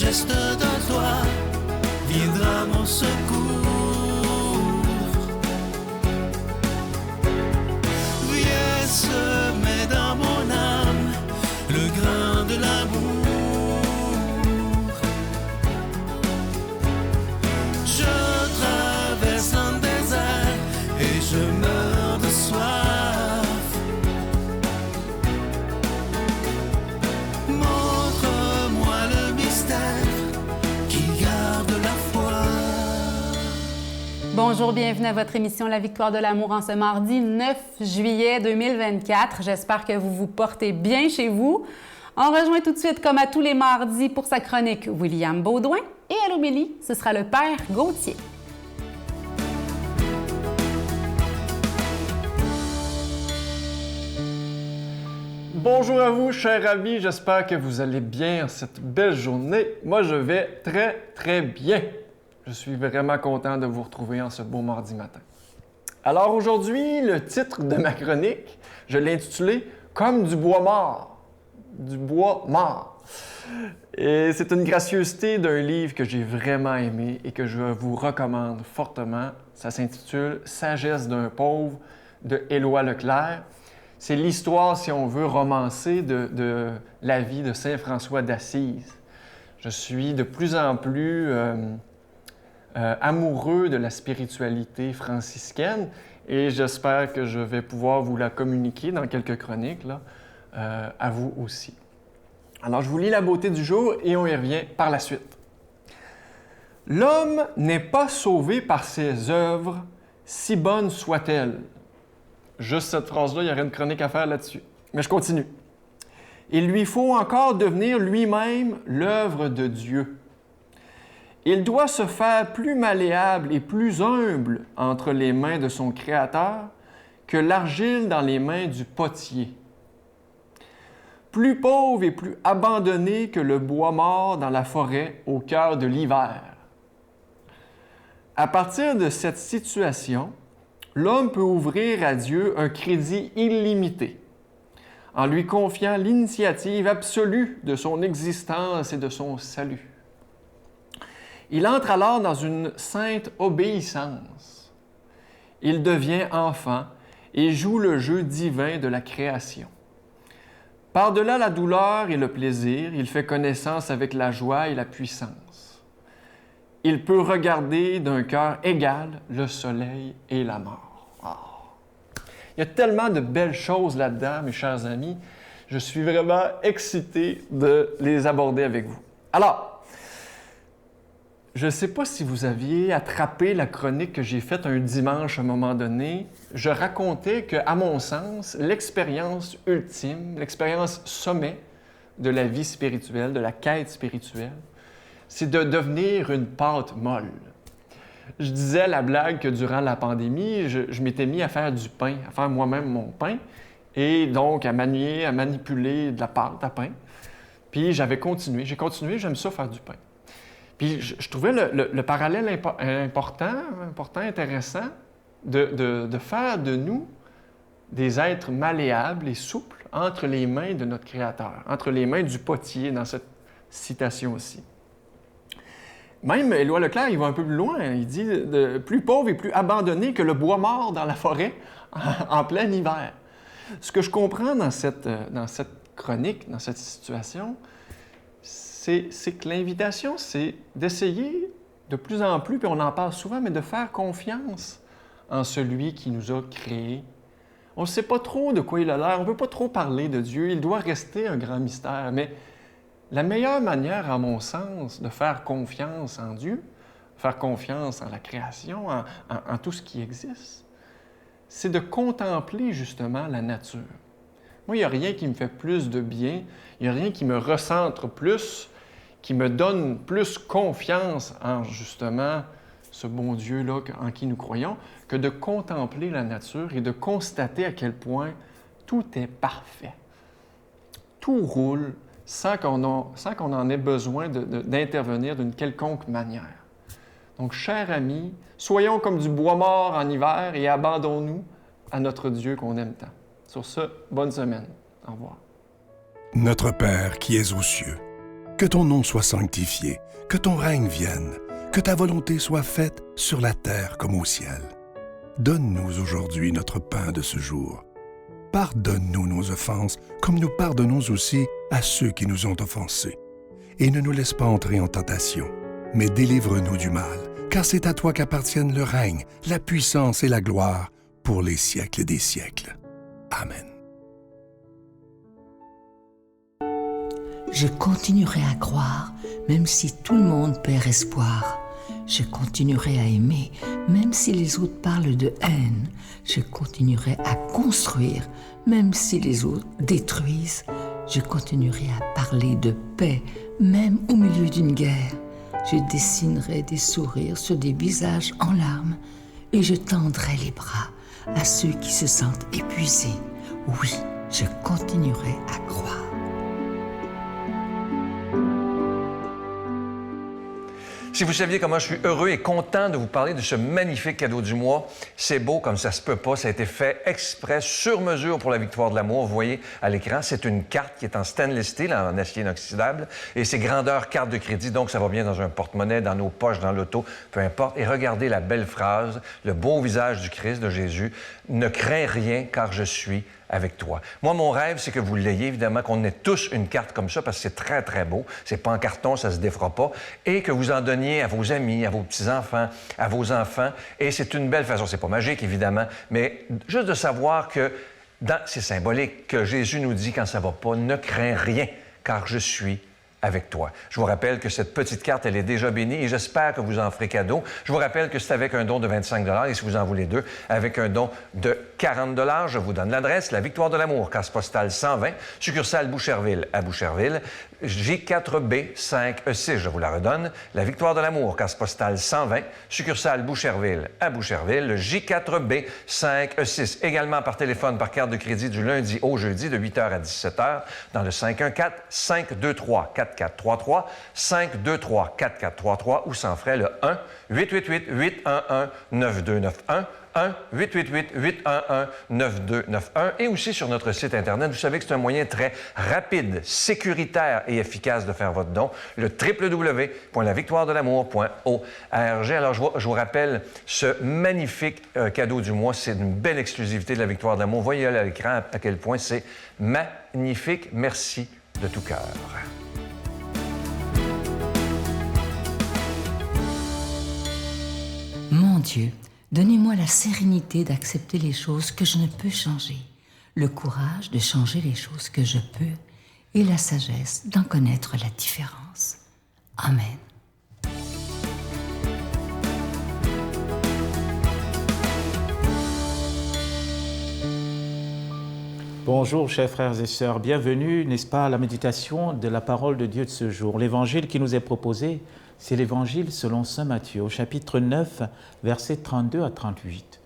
geste de toi viendra mon secours. Viens semer dans mon âme le grain de l'amour. Je traverse un désert et je meurs de soif. Montre-moi le mystère qui garde la foi. Bonjour, bienvenue à votre émission La Victoire de l'amour en ce mardi 9 juillet 2024. J'espère que vous vous portez bien chez vous. On rejoint tout de suite, comme à tous les mardis, pour sa chronique William Baudouin. Et à l'homélie, ce sera le Père Gauthier. Bonjour à vous, chers amis. J'espère que vous allez bien cette belle journée. Moi, je vais très bien. Je suis vraiment content de vous retrouver en ce beau mardi matin. Alors aujourd'hui, le titre de ma chronique, je l'ai intitulé « Comme du bois mort ». Du bois mort. Et c'est une gracieuseté d'un livre que j'ai vraiment aimé et que je vous recommande fortement. Ça s'intitule « Sagesse d'un pauvre » de Éloi Leclerc. C'est l'histoire, si on veut, romancée de la vie de Saint François d'Assise. Je suis de plus en plus amoureux de la spiritualité franciscaine et j'espère que je vais pouvoir vous la communiquer dans quelques chroniques, là, à vous aussi. Alors, je vous lis la beauté du jour et on y revient par la suite. L'homme n'est pas sauvé par ses œuvres, si bonnes soient-elles. Juste cette phrase-là, il y aurait une chronique à faire là-dessus. Mais je continue. Il lui faut encore devenir lui-même l'œuvre de Dieu. Il doit se faire plus malléable et plus humble entre les mains de son Créateur que l'argile dans les mains du potier. Plus pauvre et plus abandonné que le bois mort dans la forêt au cœur de l'hiver. À partir de cette situation, l'homme peut ouvrir à Dieu un crédit illimité, en lui confiant l'initiative absolue de son existence et de son salut. Il entre alors dans une sainte obéissance. Il devient enfant et joue le jeu divin de la création. Par-delà la douleur et le plaisir, il fait connaissance avec la joie et la puissance. Il peut regarder d'un cœur égal le soleil et la mort. Oh. Il y a tellement de belles choses là-dedans, mes chers amis. Je suis vraiment excité de les aborder avec vous. Alors, je ne sais pas si vous aviez attrapé la chronique que j'ai faite un dimanche à un moment donné. Je racontais qu'à mon sens, l'expérience ultime, l'expérience sommet de la vie spirituelle, de la quête spirituelle, c'est de devenir une pâte molle. Je disais à la blague que durant la pandémie, je m'étais mis à faire du pain, à faire moi-même mon pain, et donc à manier, à manipuler de la pâte à pain. Puis j'ai continué, j'aime ça faire du pain. Puis je trouvais le parallèle important, intéressant, de faire de nous des êtres malléables et souples entre les mains de notre Créateur, entre les mains du potier, dans cette citation aussi. Même Éloi Leclerc, il va un peu plus loin. Il dit plus pauvre et plus abandonné que le bois mort dans la forêt en plein hiver. Ce que je comprends dans cette chronique, dans cette situation, c'est que l'invitation, c'est d'essayer de plus en plus, puis on en parle souvent, mais de faire confiance en celui qui nous a créés. On ne sait pas trop de quoi il a l'air, on ne peut pas trop parler de Dieu, il doit rester un grand mystère, mais la meilleure manière, à mon sens, de faire confiance en Dieu, faire confiance en la création, en tout ce qui existe, c'est de contempler justement la nature. Moi, il n'y a rien qui me fait plus de bien, il n'y a rien qui me recentre plus, qui me donne plus confiance en justement ce bon Dieu-là en qui nous croyons, que de contempler la nature et de constater à quel point tout est parfait. Tout roule sans qu'on en ait besoin d'intervenir d'une quelconque manière. Donc, chers amis, soyons comme du bois mort en hiver et abandonnons-nous à notre Dieu qu'on aime tant. Sur ce, bonne semaine. Au revoir. Notre Père qui es aux cieux, Que ton nom soit sanctifié, que ton règne vienne, que ta volonté soit faite sur la terre comme au ciel. Donne-nous aujourd'hui notre pain de ce jour. Pardonne-nous nos offenses, comme nous pardonnons aussi à ceux qui nous ont offensés. Et ne nous laisse pas entrer en tentation, mais délivre-nous du mal, car c'est à toi qu'appartiennent le règne, la puissance et la gloire pour les siècles des siècles. Amen. Je continuerai à croire, même si tout le monde perd espoir. Je continuerai à aimer, même si les autres parlent de haine. Je continuerai à construire, même si les autres détruisent. Je continuerai à parler de paix, même au milieu d'une guerre. Je dessinerai des sourires sur des visages en larmes et je tendrai les bras à ceux qui se sentent épuisés. Oui, je continuerai à croire. Si vous saviez comment je suis heureux et content de vous parler de ce magnifique cadeau du mois, c'est beau comme ça se peut pas. Ça a été fait exprès, sur mesure pour la victoire de l'amour. Vous voyez à l'écran, c'est une carte qui est en stainless steel, en acier inoxydable, et c'est grandeur carte de crédit, donc ça va bien dans un porte-monnaie, dans nos poches, dans l'auto, peu importe. Et regardez la belle phrase, le beau visage du Christ, de Jésus. « Ne crains rien, car je suis avec toi. » Moi, mon rêve, c'est que vous l'ayez, évidemment, qu'on ait tous une carte comme ça, parce que c'est très, très beau. C'est pas en carton, ça se défera pas. Et que vous en donniez à vos amis, à vos petits-enfants, à vos enfants. Et c'est une belle façon. C'est pas magique, évidemment, mais juste de savoir que c'est symbolique, que Jésus nous dit quand ça va pas, « Ne crains rien, car je suis avec toi. » Je vous rappelle que cette petite carte, elle est déjà bénie et j'espère que vous en ferez cadeau. Je vous rappelle que c'est avec un don de 25 $ et si vous en voulez deux, avec un don de 40 $, je vous donne l'adresse, la Victoire de l'amour, case postale 120, succursale Boucherville à Boucherville, J4B 5E6, je vous la redonne, la Victoire de l'amour, case postale 120, succursale Boucherville à Boucherville, le J4B 5E6, également par téléphone, par carte de crédit du lundi au jeudi de 8h à 17h dans le 514-523-4433, 523-4433 ou sans frais le 1-888-811-9291, 1-888-811-9291 et aussi sur notre site Internet. Vous savez que c'est un moyen très rapide, sécuritaire et efficace de faire votre don, le www.lavictoiredelamour.org. Alors, je vous rappelle ce magnifique cadeau du mois. C'est une belle exclusivité de la Victoire de l'amour. Voyez à l'écran à quel point c'est magnifique. Merci de tout cœur. Mon Dieu, donnez-moi la sérénité d'accepter les choses que je ne peux changer, le courage de changer les choses que je peux et la sagesse d'en connaître la différence. Amen. Bonjour, chers frères et sœurs. Bienvenue, n'est-ce pas, à la méditation de la parole de Dieu de ce jour. L'évangile qui nous est proposé, c'est l'évangile selon saint Matthieu, au chapitre 9, versets 32 à 38.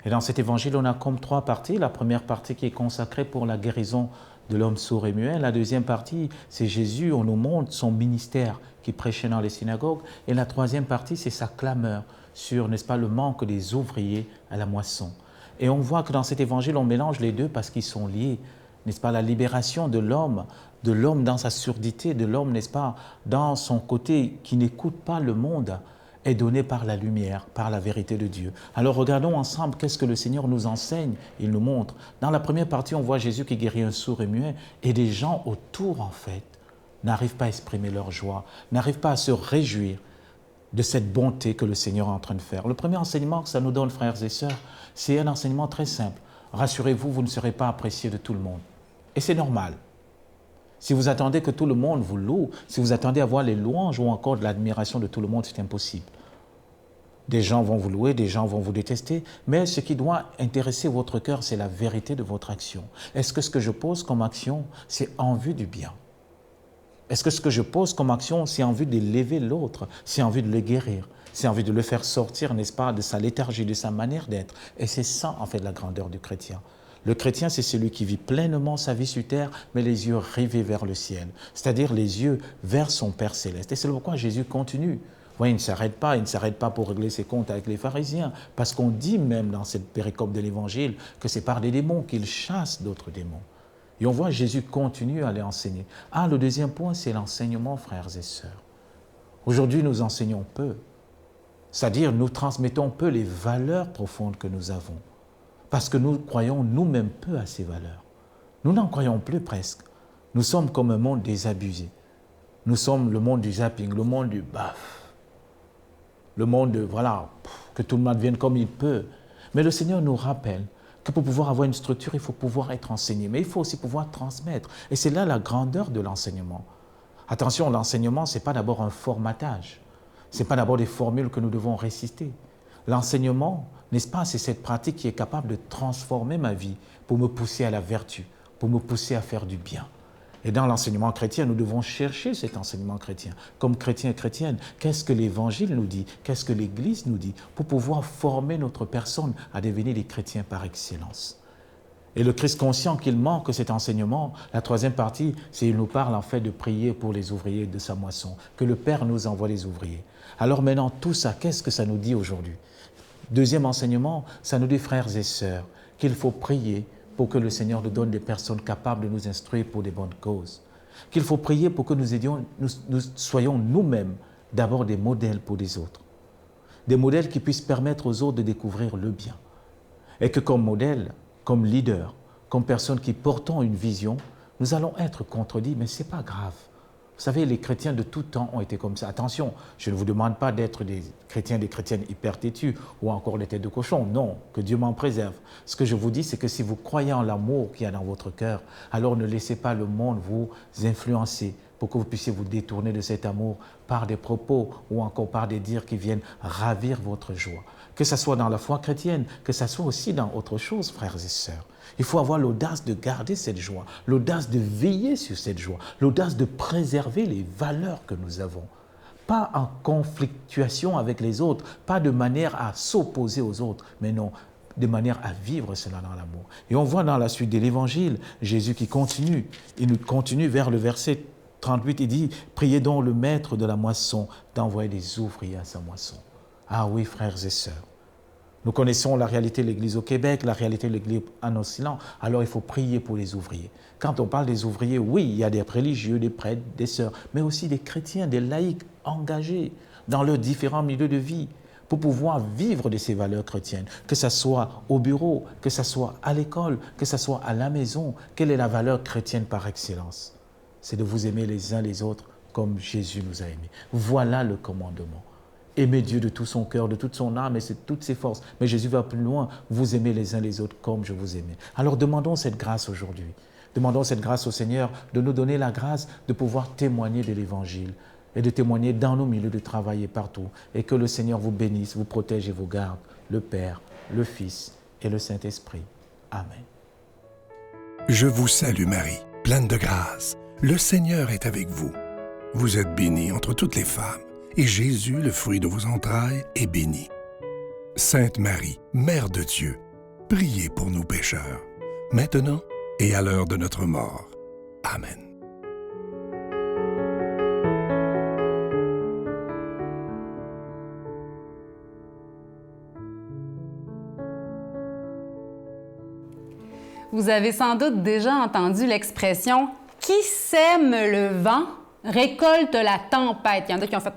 Et dans cet évangile, on a comme 3 parties. La première partie qui est consacrée pour la guérison de l'homme sourd et muet. La deuxième partie, c'est Jésus, on nous montre son ministère qui prêchait dans les synagogues. Et la troisième partie, c'est sa clameur sur, n'est-ce pas, le manque des ouvriers à la moisson. Et on voit que dans cet évangile, on mélange les deux parce qu'ils sont liés, n'est-ce pas, la libération de l'homme dans sa surdité, de l'homme, n'est-ce pas, dans son côté qui n'écoute pas le monde, est donnée par la lumière, par la vérité de Dieu. Alors regardons ensemble qu'est-ce que le Seigneur nous enseigne, il nous montre. Dans la première partie, on voit Jésus qui guérit un sourd et muet, et des gens autour, en fait, n'arrivent pas à exprimer leur joie, n'arrivent pas à se réjouir de cette bonté que le Seigneur est en train de faire. Le premier enseignement que ça nous donne, frères et sœurs, c'est un enseignement très simple. Rassurez-vous, vous ne serez pas apprécié de tout le monde. Et c'est normal. Si vous attendez que tout le monde vous loue, si vous attendez à voir les louanges ou encore de l'admiration de tout le monde, c'est impossible. Des gens vont vous louer, des gens vont vous détester, mais ce qui doit intéresser votre cœur, c'est la vérité de votre action. Est-ce que ce que je pose comme action, c'est en vue du bien? Est-ce que ce que je pose comme action, c'est en vue d'élever l'autre, c'est en vue de le guérir, c'est en vue de le faire sortir, n'est-ce pas, de sa léthargie, de sa manière d'être? Et c'est ça, en fait, la grandeur du chrétien. Le chrétien, c'est celui qui vit pleinement sa vie sur terre, mais les yeux rivés vers le ciel, c'est-à-dire les yeux vers son Père céleste. Et c'est pourquoi Jésus continue. Oui, il ne s'arrête pas pour régler ses comptes avec les pharisiens, parce qu'on dit même dans cette péricope de l'Évangile que c'est par des démons qu'il chasse d'autres démons. Et on voit Jésus continue à les enseigner. Ah, le deuxième point, c'est l'enseignement, frères et sœurs. Aujourd'hui, nous enseignons peu. C'est-à-dire, nous transmettons peu les valeurs profondes que nous avons. Parce que nous croyons nous-mêmes peu à ces valeurs. Nous n'en croyons plus presque. Nous sommes comme un monde désabusé. Nous sommes le monde du zapping, le monde du baf. Le monde de, voilà, que tout le monde vienne comme il peut. Mais le Seigneur nous rappelle que pour pouvoir avoir une structure, il faut pouvoir être enseigné, mais il faut aussi pouvoir transmettre. Et c'est là la grandeur de l'enseignement. Attention, l'enseignement, ce n'est pas d'abord un formatage. Ce n'est pas d'abord des formules que nous devons réciter. L'enseignement, n'est-ce pas, c'est cette pratique qui est capable de transformer ma vie pour me pousser à la vertu, pour me pousser à faire du bien. Et dans l'enseignement chrétien, nous devons chercher cet enseignement chrétien. Comme chrétiens et chrétiennes, qu'est-ce que l'Évangile nous dit? Qu'est-ce que l'Église nous dit? Pour pouvoir former notre personne à devenir des chrétiens par excellence. Et le Christ conscient qu'il manque cet enseignement, la troisième partie, c'est qu'il nous parle en fait de prier pour les ouvriers de sa moisson, que le Père nous envoie les ouvriers. Alors maintenant, tout ça, qu'est-ce que ça nous dit aujourd'hui? Deuxième enseignement, ça nous dit, frères et sœurs, qu'il faut prier pour que le Seigneur nous donne des personnes capables de nous instruire pour des bonnes causes. Qu'il faut prier pour que nous soyons nous-mêmes d'abord des modèles pour les autres. Des modèles qui puissent permettre aux autres de découvrir le bien. Et que comme modèle, comme leader, comme personne qui portons une vision, nous allons être contredits, mais ce n'est pas grave. Vous savez, les chrétiens de tout temps ont été comme ça. Attention, je ne vous demande pas d'être des chrétiens, des chrétiennes hyper têtus ou encore des têtes de cochon. Non, que Dieu m'en préserve. Ce que je vous dis, c'est que si vous croyez en l'amour qu'il y a dans votre cœur, alors ne laissez pas le monde vous influencer pour que vous puissiez vous détourner de cet amour par des propos ou encore par des dires qui viennent ravir votre joie. Que ce soit dans la foi chrétienne, que ce soit aussi dans autre chose, frères et sœurs. Il faut avoir l'audace de garder cette joie, l'audace de veiller sur cette joie, l'audace de préserver les valeurs que nous avons. Pas en conflictuation avec les autres, pas de manière à s'opposer aux autres, mais non, de manière à vivre cela dans l'amour. Et on voit dans la suite de l'Évangile, Jésus qui continue, il nous continue vers le verset 38, il dit « Priez donc le maître de la moisson d'envoyer des ouvriers à sa moisson. » Ah oui, frères et sœurs. Nous connaissons la réalité de l'Église au Québec, la réalité de l'Église en Occident, alors il faut prier pour les ouvriers. Quand on parle des ouvriers, oui, il y a des religieux, des prêtres, des sœurs, mais aussi des chrétiens, des laïcs engagés dans leurs différents milieux de vie pour pouvoir vivre de ces valeurs chrétiennes, que ce soit au bureau, que ce soit à l'école, que ce soit à la maison. Quelle est la valeur chrétienne par excellence? C'est de vous aimer les uns les autres comme Jésus nous a aimés. Voilà le commandement. Aimer Dieu de tout son cœur, de toute son âme et de toutes ses forces. Mais Jésus va plus loin, vous aimez les uns les autres comme je vous aimais. Alors demandons cette grâce aujourd'hui. Demandons cette grâce au Seigneur de nous donner la grâce de pouvoir témoigner de l'Évangile et de témoigner dans nos milieux de travail et partout. Et que le Seigneur vous bénisse, vous protège et vous garde, le Père, le Fils et le Saint-Esprit. Amen. Je vous salue Marie, pleine de grâce. Le Seigneur est avec vous. Vous êtes bénie entre toutes les femmes. Et Jésus, le fruit de vos entrailles, est béni. Sainte Marie, Mère de Dieu, priez pour nous pécheurs, maintenant et à l'heure de notre mort. Amen. Vous avez sans doute déjà entendu l'expression « Qui sème le vent récolte la tempête ». Il y en a qui ont fait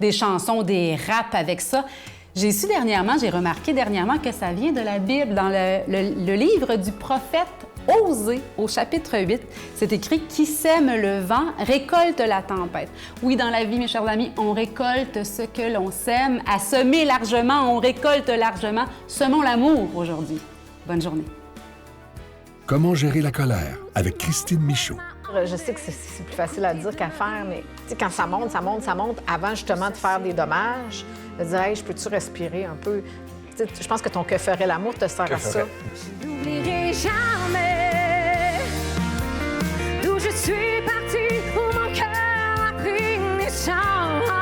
des chansons, des raps avec ça. J'ai remarqué dernièrement que ça vient de la Bible, dans le livre du prophète Osée, au chapitre 8. C'est écrit « Qui sème le vent récolte la tempête ». Oui, dans la vie, mes chers amis, on récolte ce que l'on sème. À semer largement, on récolte largement. Semons l'amour aujourd'hui. Bonne journée. Comment gérer la colère avec Christine Michaud. Je sais que c'est plus facile à dire qu'à faire, mais quand ça monte, avant justement de faire des dommages, de dire « Hey, je peux-tu respirer un peu? » Je pense que ton « Que ferait l'amour » te sert à ça. Je n'oublierai jamais d'où je suis partie, où mon cœur a pris naissance.